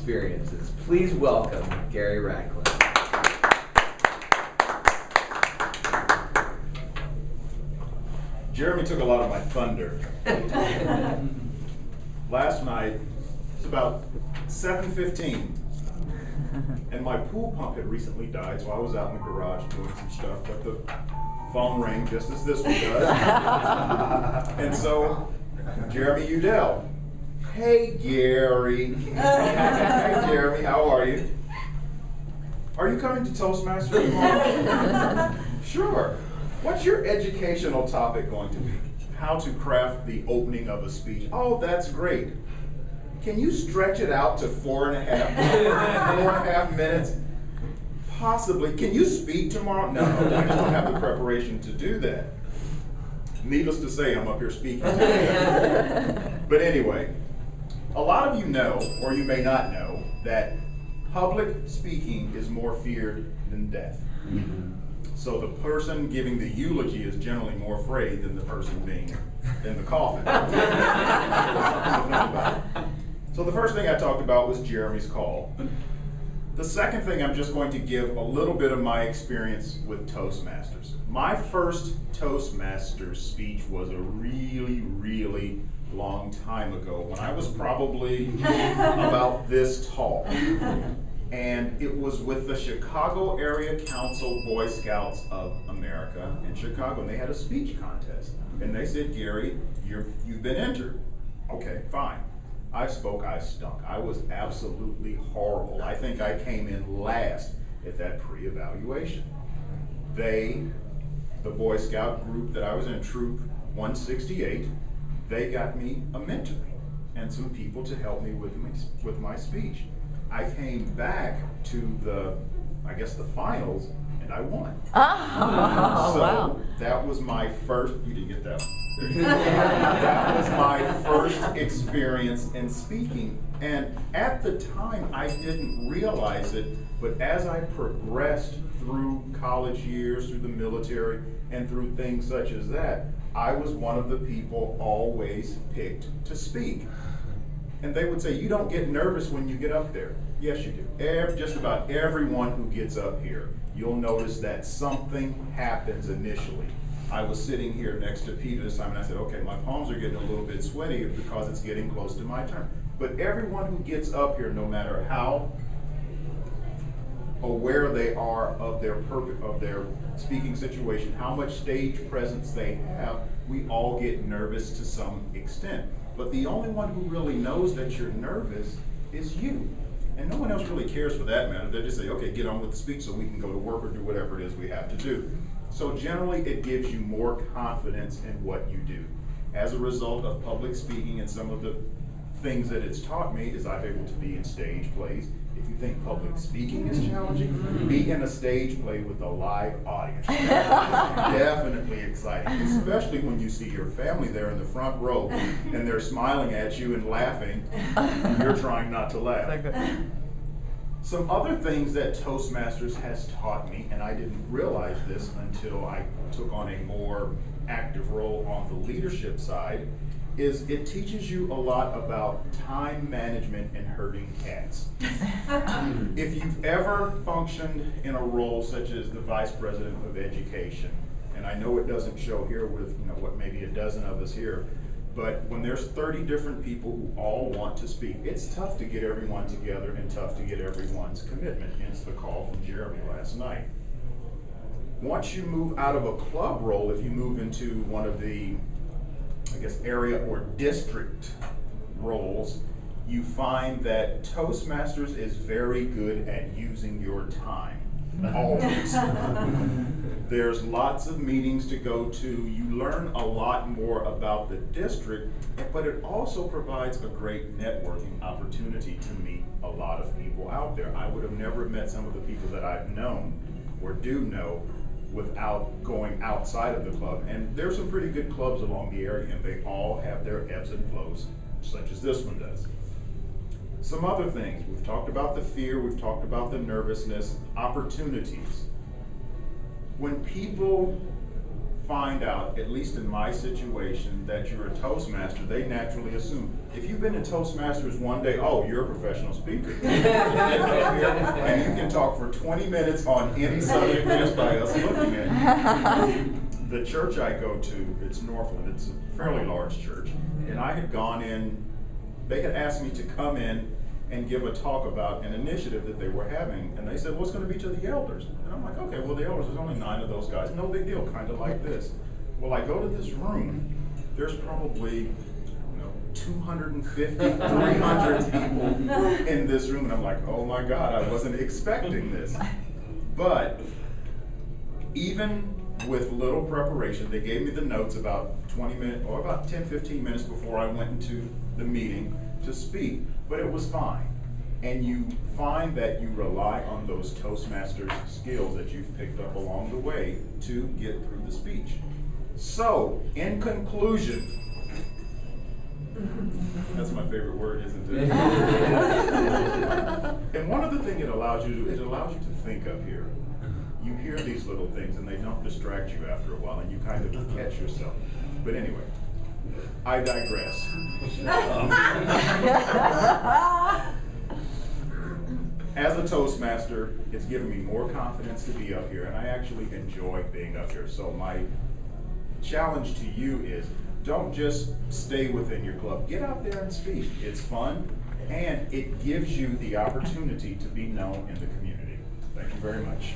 experiences. Please welcome Gary Radcliffe. Jeremy took a lot of my thunder. Last night, it's about 7:15, and my pool pump had recently died, so I was out in the garage doing some stuff, but the phone rang just as this one does. And so, Jeremy Udell. Hey, Gary. Hey, Jeremy, how are you? Are you coming to Toastmaster tomorrow? Sure. What's your educational topic going to be? How to craft the opening of a speech. Oh, that's great. Can you stretch it out to 4.5 minutes? Possibly. Can you speak tomorrow? No, I just don't have the preparation to do that. Needless to say, I'm up here speaking today. But anyway, a lot of you know, or you may not know, that public speaking is more feared than death. So the person giving the eulogy is generally more afraid than the person being in the coffin. So the first thing I talked about was Jeremy's call. The second thing, I'm just going to give a little bit of my experience with Toastmasters. My first Toastmasters speech was a really, really long time ago when I was probably about this tall. And it was with the Chicago Area Council Boy Scouts of America in Chicago, and they had a speech contest. And they said, Gary, you've been entered. Okay, fine. I spoke, I stunk. I was absolutely horrible. I think I came in last at that pre-evaluation. The Boy Scout group that I was in, Troop 168, they got me a mentor and some people to help me with my speech. I came back to the finals, and I won. Oh, so wow. That was my first, you didn't get that one. That was my first experience in speaking. And at the time, I didn't realize it, but as I progressed through college years, through the military, and through things such as that, I was one of the people always picked to speak. And they would say, you don't get nervous when you get up there. Yes, you do. Just about everyone who gets up here, you'll notice that something happens initially. I was sitting here next to Peter this time, and I said, okay, my palms are getting a little bit sweaty because it's getting close to my turn. But everyone who gets up here, no matter how aware they are of their speaking situation, how much stage presence they have, we all get nervous to some extent. But the only one who really knows that you're nervous is you. And no one else really cares for that matter. They just say, okay, get on with the speech so we can go to work or do whatever it is we have to do. So generally, it gives you more confidence in what you do. As a result of public speaking and some of the things that it's taught me is I'm able to be in stage plays. If you think public speaking is challenging, be in a stage play with a live audience. Definitely exciting, especially when you see your family there in the front row and they're smiling at you and laughing. You're trying not to laugh. Some other things that Toastmasters has taught me, and I didn't realize this until I took on a more active role on the leadership side, is it teaches you a lot about time management and herding cats. If you've ever functioned in a role such as the Vice President of Education, and I know it doesn't show here with what maybe a dozen of us here, but when there's 30 different people who all want to speak, it's tough to get everyone together and tough to get everyone's commitment, hence the call from Jeremy last night. Once you move out of a club role, if you move into one of the area or district roles, you find that Toastmasters is very good at using your time. Always. There's lots of meetings to go to. You learn a lot more about the district, but it also provides a great networking opportunity to meet a lot of people out there. I would have never met some of the people that I've known or do know without going outside of the club. And there's some pretty good clubs along the area, and they all have their ebbs and flows, such as this one does. Some other things, we've talked about the fear, we've talked about the nervousness, opportunities. When people find out, at least in my situation, that you're a Toastmaster, they naturally assume, if you've been in Toastmasters one day, oh, you're a professional speaker. You get up here and you can talk for 20 minutes on any subject just by us looking at you. The church I go to, it's Northland, it's a fairly large church, and I had gone in, they had asked me to come in and give a talk about an initiative that they were having, and they said, what's going to be to the elders? And I'm like, okay, well, the elders, there's only 9 of those guys, no big deal, kind of like this. Well, I go to this room, there's probably 250, 300 people in this room, and I'm like, oh my God, I wasn't expecting this. But even with little preparation, they gave me the notes about 20 minutes, or about 10, 15 minutes before I went into the meeting to speak, but it was fine. And you find that you rely on those Toastmasters skills that you've picked up along the way to get through the speech. So, in conclusion, that's my favorite word, isn't it? And one other thing it allows you to do, it allows you to think up here. You hear these little things and they don't distract you after a while, and you kind of catch yourself. But anyway, I digress. As a Toastmaster, it's given me more confidence to be up here, and I actually enjoy being up here. So my challenge to you is, don't just stay within your club. Get out there and speak. It's fun, and it gives you the opportunity to be known in the community. Thank you very much.